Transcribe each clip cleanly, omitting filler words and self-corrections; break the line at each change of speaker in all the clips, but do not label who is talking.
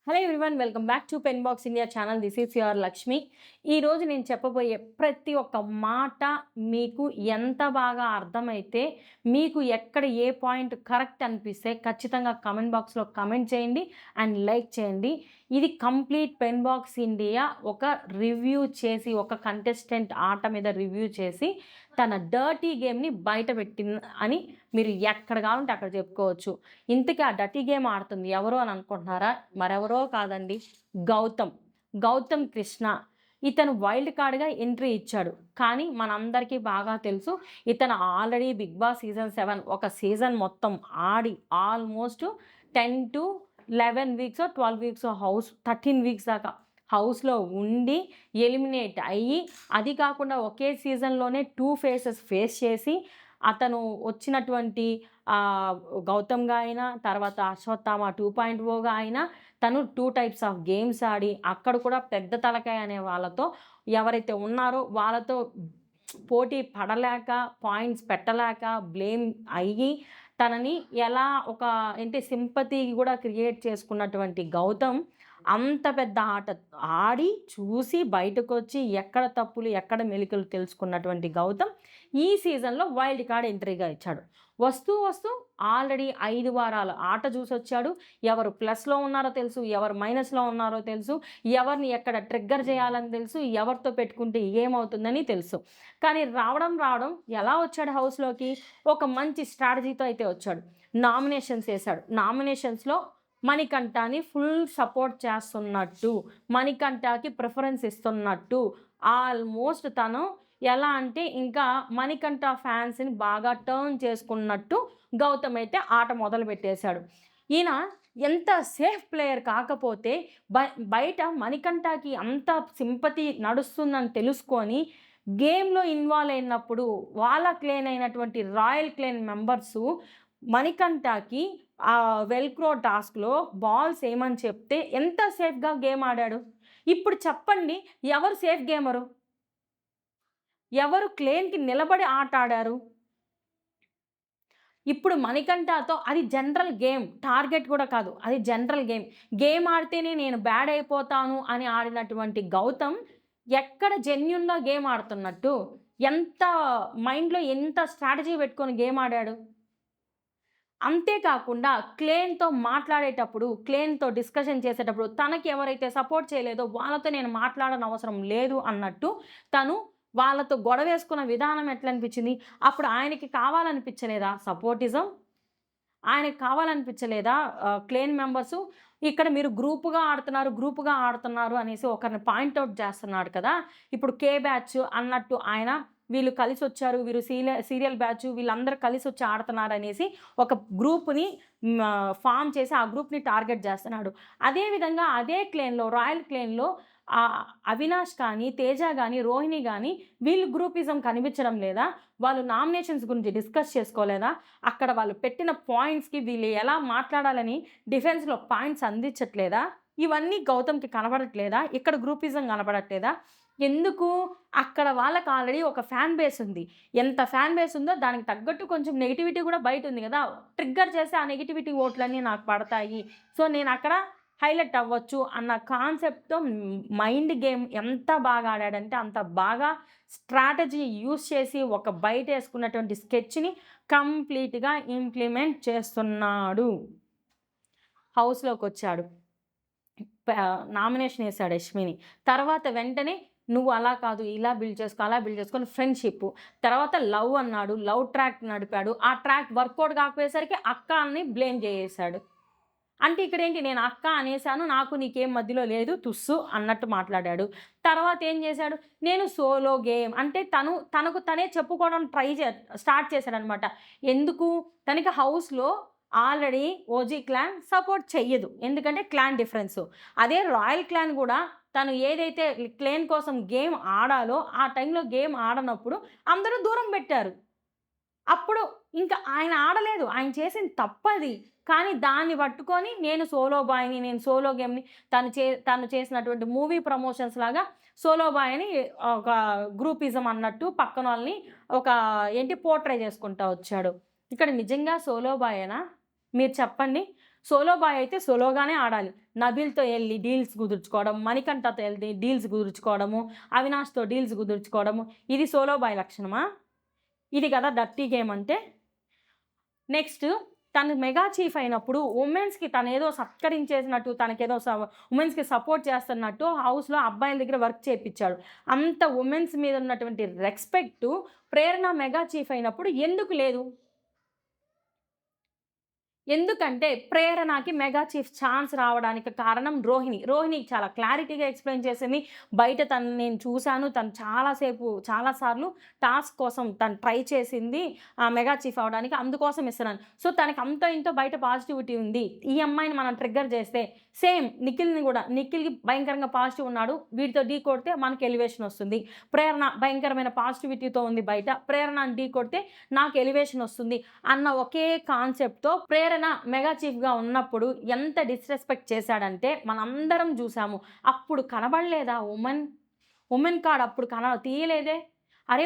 Hello everyone, welcome back to pen box India channel. This is your Lakshmi. ఈరోజు నేను చెప్పబోయే ప్రతి ఒక్క మాట మీకు ఎంత బాగా అర్థమైతే, మీకు ఎక్కడ ఏ పాయింట్ కరెక్ట్ అనిపిస్తే ఖచ్చితంగా కమెంట్ బాక్స్లో కమెంట్ చేయండి అండ్ లైక్ చేయండి. ఇది కంప్లీట్ పెన్ బాక్స్ ఇండియా ఒక రివ్యూ చేసి, ఒక కంటెస్టెంట్ ఆట మీద రివ్యూ చేసి తన డర్టీ గేమ్ని బయట పెట్టింది అని మీరు ఎక్కడ కావాలంటే అక్కడ చెప్పుకోవచ్చు. ఇంతకీ ఆ డర్టీ గేమ్ ఆడుతుంది ఎవరు అని అనుకుంటున్నారా? మరెవరో కాదండి, గౌతమ్ కృష్ణ. ఇతను వైల్డ్ కార్డ్‌గా ఎంట్రీ ఇచ్చాడు. కానీ మనందరికీ బాగా తెలుసు, ఇతను ఆల్రెడీ 'బిగ్ బాస్' సీజన్ 7 ఒక సీజన్ మొత్తం ఆడి ఆల్మోస్ట్ 10-11 వీక్సో 12 వీక్సో 13 వీక్స్ దాకా హౌస్‌లో ఉండి ఎలిమినేట్ అయ్యి, అది కాకుండా ఒకే సీజన్‌లోనే 2 ఫేస్ చేసి అతను వచ్చినటువంటి గౌతమ్‌గా అయినా, తర్వాత అశ్వత్థామ 2.0గా అయినా తను 2 టైప్స్ ఆఫ్ గేమ్స్ ఆడి, అక్కడ కూడా పెద్ద తలకాయ అనే వాళ్ళతో ఎవరైతే ఉన్నారో వాళ్ళతో పోటీ పడలేక, పాయింట్స్ పెట్టలేక, బ్లేమ్ అయ్యి, తనని ఎలా ఒక సింపతి కూడా క్రియేట్ చేసుకున్నటువంటి గౌతమ్ అంత పెద్ద ఆట ఆడి, చూసి, బయటకొచ్చి ఎక్కడ తప్పులు, ఎక్కడ మెలికలు తెలుసుకున్నటువంటి గౌతమ్ ఈ సీజన్‌లో వైల్డ్ కార్డ్ ఎంట్రీగా ఇచ్చాడు. వస్తూ ఆల్రెడీ 5 వారాల ఆట చూసొచ్చాడు. ఎవరు ప్లస్‌లో ఉన్నారో తెలుసు, ఎవరు మైనస్‌లో ఉన్నారో తెలుసు, ఎవరిని ఎక్కడ ట్రిగ్గర్ చేయాలని తెలుసు, ఎవరితో పెట్టుకుంటే ఏమవుతుందని తెలుసు. కానీ రావడం ఎలా వచ్చాడు హౌస్‌లోకి? ఒక మంచి స్ట్రాటజీతో అయితే వచ్చాడు. నామినేషన్స్ ఏసాడు. నామినేషన్స్‌లో మణికంఠని ఫుల్ సపోర్ట్ చేస్తున్నట్టు, మణికంఠకి ప్రిఫరెన్స్ ఇస్తున్నట్టు, ఆల్మోస్ట్ తను ఎలా అంటే ఇంకా మణికంఠ ఫ్యాన్స్‌ని బాగా టర్న్ చేసుకున్నట్టు గౌతమ్ అయితే ఆట మొదలుపెట్టేశాడు. ఈయన ఎంత సేఫ్ ప్లేయర్ కాకపోతే బయట మణికంఠకి అంత సింపతి నడుస్తుందని తెలుసుకొని గేమ్‌లో ఇన్వాల్వ్ అయినప్పుడు వాళ్ళ క్లేన్ అయినటువంటి రాయల్ క్లేన్ మెంబర్సు మణికంఠకి వెల్క్రో టాస్క్‌లో బాల్స్ ఏయమని చెప్తే ఎంత సేఫ్‌గా గేమ్ ఆడాడు. ఇప్పుడు చెప్పండి, ఎవరు సేఫ్ గేమరు? ఎవరు క్లేన్‌కి నిలబడి ఆట ఆడారు? ఇప్పుడు మణికంఠతో అది జనరల్ గేమ్. టార్గెట్ కూడా కాదు. అది జనరల్ గేమ్. గేమ్ ఆడితేనే నేను బ్యాడ్ అయిపోతాను అని ఆడినటువంటి గౌతమ్ ఎక్కడ జెన్యూన్‌గా గేమ్ ఆడుతున్నట్టు? ఎంత మైండ్‌లో ఎంత స్ట్రాటజీ పెట్టుకొని గేమ్ ఆడాడు? అంతేకాకుండా క్లేన్‌తో మాట్లాడేటప్పుడు, క్లేన్‌తో డిస్కషన్ చేసేటప్పుడు తనకి ఎవరైతే సపోర్ట్ చేయలేదో వాళ్ళతో నేను మాట్లాడనవసరం లేదు అన్నట్టు తను వాళ్ళతో గొడవేసుకున్న విధానం ఎట్లనిపించింది? అప్పుడు ఆయనకి కావాలనిపించలేదా సపోర్టిజం? ఆయనకి కావాలనిపించలేదా క్లేన్ మెంబర్సు? ఇక్కడ మీరు గ్రూప్‌గా ఆడుతున్నారు అనేసి ఒకరిని పాయింట్ ఔట్ చేస్తున్నాడు కదా! ఇప్పుడు 'కే బ్యాచ్' అన్నట్టు ఆయన వీళ్ళు కలిసొచ్చారు, వీరు సీరియల్ బ్యాచ్ వీళ్ళందరూ కలిసొచ్చి ఆడుతున్నారనేసి ఒక గ్రూప్‌ని ఫార్మ్ చేసి ఆ గ్రూప్‌ని టార్గెట్ చేస్తున్నాడు. అదే విధంగా అదే క్లేన్‌లో, రాయల్ క్లేన్‌లో అవినాష్ కానీ, తేజ గానీ, రోహిణి గానీ వీళ్ళు గ్రూపిజం కనిపించడం లేదా? వాళ్ళు నామినేషన్స్ గురించి డిస్కస్ చేసుకోలేదా? అక్కడ వాళ్ళు పెట్టిన పాయింట్స్‌కి వీళ్ళు ఎలా మాట్లాడాలని డిఫెన్స్‌లో పాయింట్స్ అందించట్లేదా? ఇవన్నీ గౌతమ్‌కి కనపడట్లేదా? ఇక్కడ గ్రూపిజం కనపడట్లేదా? ఎందుకు? అక్కడ వాళ్ళకి ఆల్రెడీ ఒక ఫ్యాన్ బేస్ ఉంది. ఎంత ఫ్యాన్ బేస్ ఉందో దానికి తగ్గట్టు కొంచెం నెగటివిటీ కూడా బయటుంది గదా! ట్రిగ్గర్ చేస్తే ఆ నెగటివిటీ ఓట్లన్నీ నాకు పడతాయి. సో, నేనక్కడ హైలైట్ అవ్వచ్చు అన్న కాన్సెప్ట్‌తో మైండ్ గేమ్ ఎంత బాగా ఆడాడంటే అంత బాగా స్ట్రాటజీ యూజ్ చేసి ఒక బయటేసుకున్నటువంటి స్కెచ్‌ని కంప్లీట్‌గా ఇంప్లిమెంట్ చేస్తున్నాడు. హౌస్‌లోకొచ్చాడు. ప నామినేషన్ ఏసాడు యష్మిని. తర్వాత వెంటనే నువ్వు అలా కాదు, ఇలా బిల్డ్ చేసుకో, అలా బిల్డ్ చేసుకొని ఫ్రెండ్‌షిప్పు. తర్వాత లవ్ అన్నాడు. లవ్ ట్రాక్ నడిపాడు. ఆ ట్రాక్ వర్కౌట్ కాకపోయేసరికి అక్క అని బ్లేమ్ చేసేసాడు. అంటే ఇక్కడేంటి, నేను అక్క అనేసాను, నాకు నీకేం మధ్యలో లేదు తుస్సు అన్నట్టు మాట్లాడాడు. తర్వాత ఏం చేశాడు, నేను సోలో గేమ్ అంటే తనకు తనే చెప్పుకోవడం స్టార్ట్ చేశాడనమాట. ఎందుకు? తనకి హౌస్‌లో ఆల్రెడీ ఓజీ క్లాన్ సపోర్ట్ చెయ్యదు. ఎందుకంటే క్లాన్ డిఫరెన్సు. అదే రాయల్ క్లాన్ గూడా తను ఏదైతే క్లేన్ కోసం గేమ్ ఆడాలో ఆ టైంలో గేమ్ ఆడనప్పుడు అందరూ దూరం పెట్టారు. అప్పుడు ఇంక ఆయన ఆడలేదు. ఆయన చేసింది తప్పది. కానీ దాన్ని పట్టుకొని నేను సోలో బాయ్‌ని, నేను సోలో గేమ్‌ని తను చేసినటువంటి మూవీ ప్రమోషన్స్ లాగా సోలో బాయ్ అని ఒక గ్రూపిజం అన్నట్టు పక్కనోళ్ళని ఒక పోర్ట్రే చేసుకుంటా వచ్చాడు. ఇక్కడ నిజంగా సోలో బాయేనా? మీరు చెప్పండి. సోలో బాయ్ అయితే సోలోగానే ఆడాలి. నబీల్‌తో ఎళ్లి డీల్స్ కుదుర్చుకోవడం, మణికంఠతో ఎళ్లి డీల్స్ కుదుర్చుకోవడము, అవినాష్‌తో డీల్స్ కుదుర్చుకోవడము. ఇది సోలో బాయ్ లక్షణమా? ఇది కదా డర్టీ గేమ్ అంటే. నెక్స్ట్ తను మెగా చీఫ్ అయినప్పుడు వుమెన్స్‌కి తనేదో సత్కరించేసినట్టు, తనకేదో వుమెన్స్‌కి సపోర్ట్ చేస్తున్నట్టు హౌస్‌లో అబ్బాయిల దగ్గర వర్క్ చేపిచ్చాడు. అంత వుమెన్స్ మీద ఉన్నటువంటి రెస్పెక్టు ప్రేరణ మెగా చీఫ్ అయినప్పుడు ఎందుకు లేదు? ఎందుకంటే ప్రేరణకి మెగా చీఫ్ ఛాన్స్ రావడానికి కారణం రోహిణి. రోహిణి చాలా క్లారిటీగా ఎక్స్‌ప్లెయిన్ చేసింది. బయట తనని నేను చూసాను. తను చాలా సార్లు టాస్క్ కోసం తను ట్రై చేసింది. మెగా చీఫ్ అవ్వడానికి. అందుకోసం ఇస్తున్నాను. సో, తనకి అంతో ఇంతో బయట పాజిటివిటీ ఉంది. ఈ అమ్మాయిని మనం ట్రిగ్గర్ చేస్తే సేమ్ నిఖిల్‌ని గూడా నిఖిల్‌కి భయంకరంగా పాజిటివ్ ఉన్నాడు. వీడితో ఢీ కొడితే మనకి ఎలివేషన్ వస్తుంది. ప్రేరణ భయంకరమైన పాజిటివిటీతో ఉంది బయట. ప్రేరణని ఢీ కొడితే నాకు ఎలివేషన్ వస్తుంది అన్న ఒకే కాన్సెప్ట్‌తో ప్రేరణ మెగా చీఫ్‌గా ఉన్నప్పుడు ఎంత డిస్‌రెస్పెక్ట్ చేశాడంటే మనందరం జూసాము. అప్పుడు కనబడలేదా ఉమెన్ కార్డ్ అప్పుడు తీయలేదే. అరే!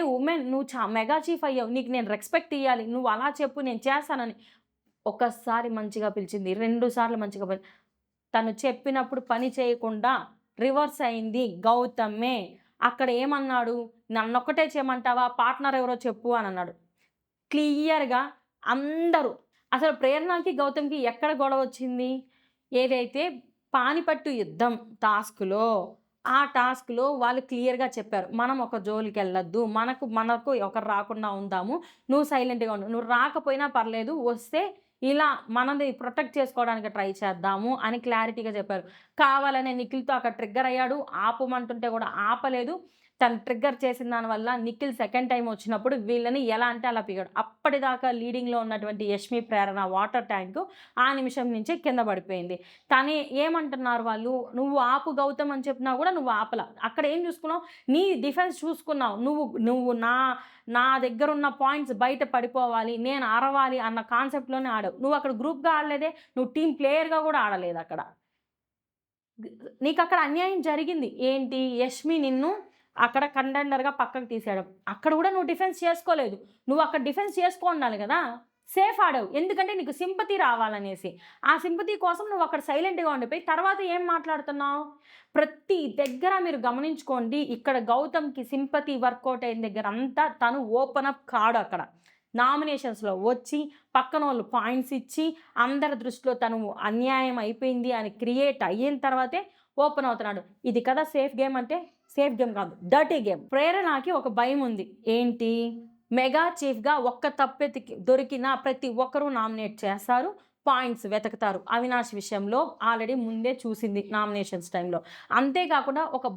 నువ్వు మెగా చీఫ్ అయ్యావు. నీకు నేను రెస్పెక్ట్ ఇయ్యాలి. నువ్వు అలా చెప్పు నేను చేస్తానని. ఒకసారి మంచిగా పిలిచింది. 2 సార్లు మంచిగా తను చెప్పినప్పుడు పని చేయకుండా రివర్స్ అయింది గౌతమే. అక్కడ ఏమన్నాడు? నన్నొక్కటే చేయమంటావా? పార్ట్నర్ ఎవరో చెప్పు అనన్నాడు. క్లియర్‌గా అందరూ అసలు ప్రేరణకి, గౌతమ్‌కి ఎక్కడ గొడవొచ్చింది? ఏదైతే పానిపట్టు యుద్ధం ఆ టాస్క్‌లో వాళ్ళు క్లియర్‌గా చెప్పారు. మనం ఒక జోలికెళ్ళొద్దు. మనకు ఒకరు రాకుండా ఉందాము. నువ్వు సైలెంట్‌గా ఉండు. నువ్వు రాకపోయినా పర్లేదు. వస్తే ఇలా మనది ప్రొటెక్ట్ చేసుకోవడానికి ట్రై చేద్దాము అని క్లారిటీగా చెప్పారు. కావాలనే నిఖిల్‌తో అక్కడ ట్రిగ్గర్ అయ్యాడు. ఆపమంటుంటే కూడా ఆపలేదు. తను ట్రిగ్గర్ చేసిన దానివల్ల నిఖిల్ సెకండ్ టైమ్ వచ్చినప్పుడు వీళ్ళని ఎలా అంటే అలా పీకాడు. అప్పటిదాకా లీడింగ్‌లో ఉన్నటువంటి యష్మి, ప్రేరణ వాటర్ ట్యాంకు ఆ నిమిషం నుంచే కింద పడిపోయింది. తనే ఏమంటున్నారు వాళ్ళు, "నువ్వు ఆపు గౌతమ్" అని చెప్పినా కూడా నువ్వు ఆపల. అక్కడ ఏం చూసుకున్నావు? నీ డిఫెన్స్ చూసుకున్నావు. నువ్వు నా దగ్గరున్న పాయింట్స్ బయట పడిపోవాలి, నేను అరవాలి అన్న కాన్సెప్ట్‌లోనే ఆడావు. నువ్వు అక్కడ గ్రూప్‌గా ఆడలేదే. నువ్వు టీమ్ ప్లేయర్‌గా కూడా ఆడలేదక్కడ. నీకక్కడ అన్యాయం జరిగింది. ఏంటి? యష్మి నిన్ను అక్కడ కంటెండర్‌గా పక్కకు తీసేయడం. అక్కడ గూడా నువ్వు డిఫెన్స్ చేసుకోలేదు. నువ్వు అక్కడ డిఫెన్స్ చేసుకో ఉండాలి గదా! సేఫ్ ఆడావు. ఎందుకంటే నీకు సింపతి రావాలనేసి. ఆ సింపతి కోసం నువ్వు అక్కడ సైలెంట్‌గా ఉండిపోయి తర్వాత ఏం మాట్లాడుతున్నావు? ప్రతి దగ్గర మీరు గమనించుకోండి. ఇక్కడ గౌతమ్‌కి సింపతి వర్కౌట్ అయిన దగ్గర అంతా తను ఓపెన్ అప్ కాడు అక్కడ. నామినేషన్స్‌లో వచ్చి పక్కనోళ్ళు పాయింట్స్ ఇచ్చి అందరి దృష్టిలో తను అన్యాయం అయిపోయింది అని క్రియేట్ అయిన తర్వాతే ఓపెన్ అవుతున్నాడు. ఇది కదా సేఫ్ గేమ్ అంటే? సేఫ్ గేమ్ కాదు. Dirty game. ప్రేరణకి ఒక భయముంది. ఏంటి? మెగా చీఫ్‌గా ఒక్క తప్పెతికి దొరికినా ప్రతి ఒక్కరు నామినేట్ చేస్తారు. పాయింట్స్ వెతుకుతారు. అవినాష్ విషయంలో ఆల్రెడీ ముందే చూసింది నామినేషన్స్ టైమ్‌లో. అంతేకాకుండా ఒక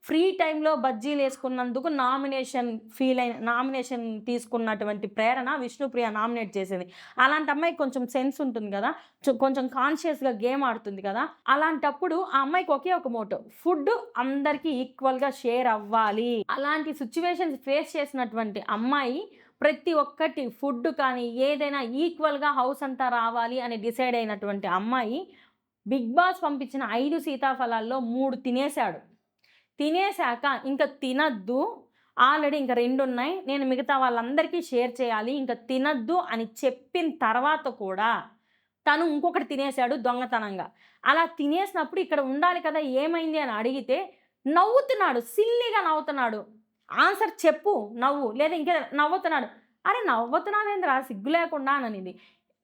ఫ్రీ టైమ్‌లో బజ్జీలేసుకున్నందుకు నామినేషన్ తీసుకున్నటువంటి ప్రేరణ విష్ణుప్రియ నామినేట్ చేసింది. అలాంటి అమ్మాయికి కొంచెం సెన్స్ ఉంటుంది గదా! కొంచెం కాన్షియస్‌గా గేమ్ ఆడుతుంది కదా! అలాంటప్పుడు ఆ అమ్మాయికి ఒకే ఒక మోటో. ఫుడ్ అందరికీ ఈక్వల్‌గా షేర్ అవ్వాలి. అలాంటి సిట్యుయేషన్స్ ఫేస్ చేసినటువంటి అమ్మాయి ప్రతి ఒక్కటి ఫుడ్ కానీ ఏదైనా ఈక్వల్‌గా హౌస్ అంతా రావాలి అని డిసైడ్ అయినటువంటి అమ్మాయి బిగ్ బాస్ పంపించిన 5 సీతాఫలాల్లో 3 తినేసాడు. తినేసాక ఇంక తినొద్దు. ఆల్రెడీ ఇంక 2 ఉన్నాయి. నేను మిగతా వాళ్ళందరికీ షేర్ చేయాలి. ఇంక తినొద్దు అని చెప్పిన తర్వాత కూడా తను ఇంకొకటి తినేసాడు దొంగతనంగా. అలా తినేసినప్పుడు ఇక్కడ ఉండాలి కదా! ఏమైంది అని అడిగితే నవ్వుతున్నాడు. సిల్లీగా నవ్వుతున్నాడు. ఆన్సర్ చెప్పు నవ్వు. లేదా ఇంకేదైనా నవ్వుతున్నాడు. అరే! నవ్వుతున్నావేందిరా సిగ్గు లేకుండా అననింది.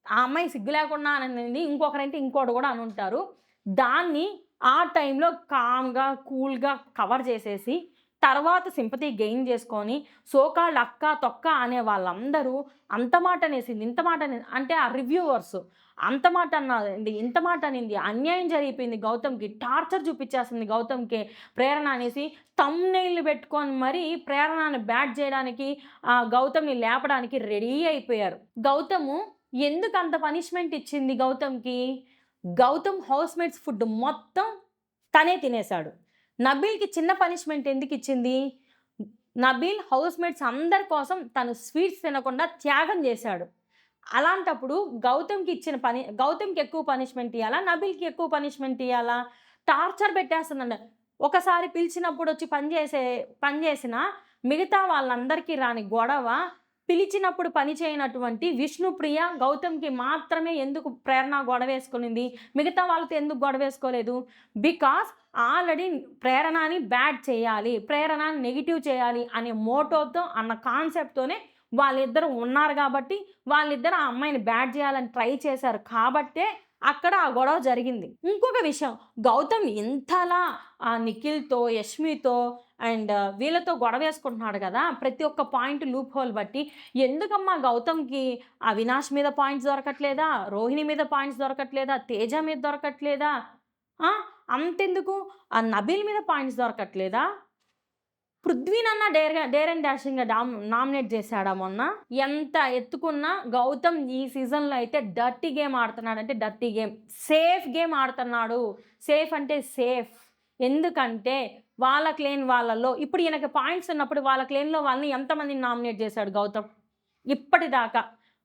ఆ అమ్మాయి సిగ్గు లేకుండా అననింది. ఇంకొకరంటే ఇంకోటి గూడా అనుంటారు. దాన్ని ఆ టైంలో కామ్‌గా, కూల్‌గా కవర్ చేసేసి తర్వాత సింపతి గెయిన్ చేసుకొని కాల్డ్ అక్క, తొక్క అనే వాళ్ళందరూ అంత మాట అనేసింది, ఇంత మాట అంటే ఆ రివ్యూవర్స్ అంత మాట అన్నదండి, ఇంత మాట అనింది. అన్యాయం జరిగిపోయింది గౌతమ్‌కి. టార్చర్ చూపిచ్చేస్తుంది గౌతమ్‌కి ప్రేరణ అనేసి థంబ్‌నెయిల్‌లు పెట్టుకొని మరీ ప్రేరణని బ్యాట్ చేయడానికి గౌతమ్‌ని లేపడానికి రెడీ అయిపోయారు. గౌతము ఎందుకంత పనిష్మెంట్ ఇచ్చింది గౌతమ్‌కి? గౌతమ్ హౌస్‌మేట్స్ ఫుడ్ మొత్తం తనే తినేసాడు. నబీల్‌కి చిన్న పనిష్మెంట్ ఎందుకిచ్చింది? నబీల్ హౌస్‌మేట్స్ అందరి కోసం తను స్వీట్స్ తినకుండా త్యాగం చేశాడు. అలాంటప్పుడు గౌతమ్‌కి ఎక్కువ పనిష్మెంట్ ఇయ్యాలా? నబీల్‌కి ఎక్కువ పనిష్మెంట్ ఇయ్యాలా? టార్చర్ పెట్టేస్తుందండి. ఒకసారి పిలిచినప్పుడొచ్చి పని చేసిన మిగతా వాళ్ళందరికీ రాని గొడవ పిలిచినప్పుడు పని చేయనటువంటి విష్ణుప్రియ గౌతమ్‌కి మాత్రమే ఎందుకు ప్రేరణ గొడవేసుకునింది? మిగతా వాళ్ళతో ఎందుకు గొడవేసుకోలేదు? బికాజ్ ఆల్రెడీ ప్రేరణని బ్యాడ్ చేయాలి. ప్రేరణని నెగెటివ్ చేయాలి అనే మోటోతో అన్న కాన్సెప్ట్‌తోనే వాళ్ళిద్దరూ ఉన్నారు గాబట్టి, వాళ్ళిద్దరు ఆ అమ్మాయిని బ్యాడ్ చేయాలని ట్రై చేశారు కాబట్టే అక్కడ ఆ గొడవ జరిగింది. ఇంకొక విషయం గౌతమ్ ఇంతలా నిఖిల్‌తో, యష్మితో అండ్ వీళ్ళతో గొడవేసుకుంటున్నాడు గదా! ప్రతి ఒక్క పాయింట్ లూప్ హోల్ బట్టి. ఎందుకమ్మా గౌతమ్‌కి అవినాష్ మీద పాయింట్స్ దొరకట్లేదా? రోహిణి మీద పాయింట్స్ దొరకట్లేదా? తేజ మీద దొరకట్లేదా? ఆ! అంతెందుకు నబీల్ మీద పాయింట్స్ దొరకట్లేదా? పృథ్వీనన్న డేర్ అండ్ డాషింగ్‌గా నామినేట్ చేశాడా మొన్న? ఎంత ఎత్తుకున్నా గౌతమ్ ఈ సీజన్‌లో అయితే డర్టీ గేమ్ ఆడుతున్నాడంటే డర్టీ గేమ్. సేఫ్ గేమ్ ఆడుతున్నాడు. సేఫ్ అంటే సేఫ్. ఎందుకంటే వాళ్ళకి లేని వాళ్ళలో ఇప్పుడు ఈయనకి పాయింట్స్ ఉన్నప్పుడు వాళ్ళకి లేనిలో వాళ్ళని ఎంతమందిని నామినేట్ చేశాడు గౌతమ్? ఇప్పటిదాకా.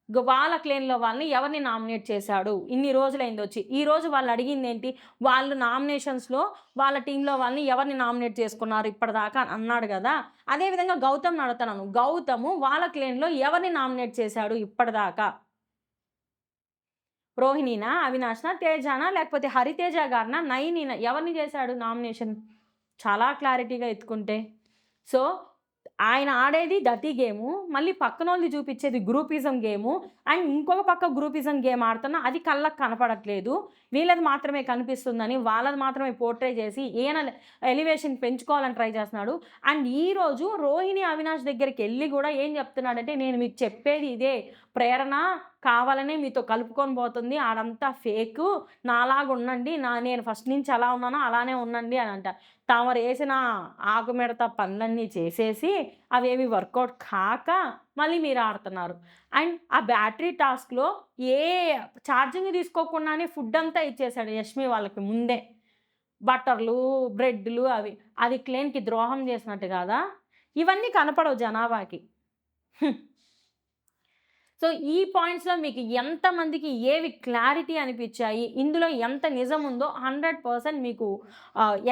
వాళ్ళ క్లేన్‌లో వాళ్ళని ఎవరిని నామినేట్ చేశాడు? ఇన్ని రోజులయిందొచ్చి. ఈరోజు వాళ్ళు అడిగిందేంటి? వాళ్ళు నామినేషన్స్‌లో వాళ్ళ టీమ్‌లో వాళ్ళని ఎవరిని నామినేట్ చేసుకున్నారు ఇప్పటిదాకా అని అన్నాడు గదా! అదే విధంగా గౌతమ్‌ని అడుగుతున్నాను. గౌతము వాళ్ళ క్లేన్‌లో ఎవరిని నామినేట్ చేశాడు ఇప్పటిదాకా? రోహిణీనా? అవినాష్‌నా? తేజానా? లేకపోతే హరితేజ గారినా? నయనీనా? ఎవరిని చేశాడు నామినేషన్? చాలా క్లారిటీగా ఎత్తుకుంటే. సో, ఆయన ఆడేది డర్టీ గేము. మళ్ళీ పక్కనోళ్ళది చూపిచ్చేది గ్రూపిజం గేము. అండ్ ఇంకొక పక్క గ్రూపిజం గేమ్ ఆడుతున్నా అది కళ్ళకి కనపడట్లేదు. వీళ్ళది మాత్రమే కనిపిస్తుందని, వాళ్ళది మాత్రమే పోర్ట్రే చేసి ఈయన ఎలివేషన్ పెంచుకోవాలని ట్రై చేస్తున్నాడు. అండ్ ఈరోజు రోహిణి, అవినాష్ దగ్గరికెళ్ళి గూడా ఏం చెప్తున్నాడంటే, నేను మీకు చెప్పేది ఇదే. ప్రేరణ కావాలనే మీతో కలుపుకొని పోతుంది. ఆడంతా ఫేకు. నాలాగుండండి. నేను ఫస్ట్ నుంచి ఎలా ఉన్నానో అలానే ఉండండి అనంట. తమరేసిన ఆకుమిడత పనులన్నీ చేసేసి అవేవి వర్కౌట్ కాక మళ్ళీ మీరు ఆడుతున్నారు. అండ్ ఆ బ్యాటరీ టాస్క్‌లో ఏ ఛార్జింగ్ తీసుకోకుండానే ఫుడ్ అంతా ఇచ్చేసాడు యష్మి వాళ్ళకి ముందే. బటర్‌లు, బ్రెడ్‌లు అవి. అది క్లేన్‌కి ద్రోహం చేసినట్టు కాదా? ఇవన్నీ కనపడవు జనాభాకి. హ్మ్. సో, ఈ పాయింట్స్‌లో మీకు ఎంతమందికి ఏవి క్లారిటీ అనిపిచ్చాయి? ఇందులో ఎంత నిజముందో 100% మీకు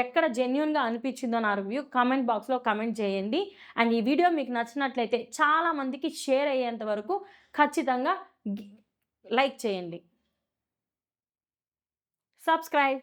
ఎక్కడ జెన్యూన్‌గా అనిపిచ్చిందో నా రివ్యూ కామెంట్ బాక్స్‌లో కామెంట్ చేయండి. అండ్ ఈ వీడియో మీకు నచ్చినట్లయితే చాలా మందికి షేర్ అయ్యేంత వరకు ఖచ్చితంగా గి లైక్ చేయండి. సబ్స్క్రైబ్.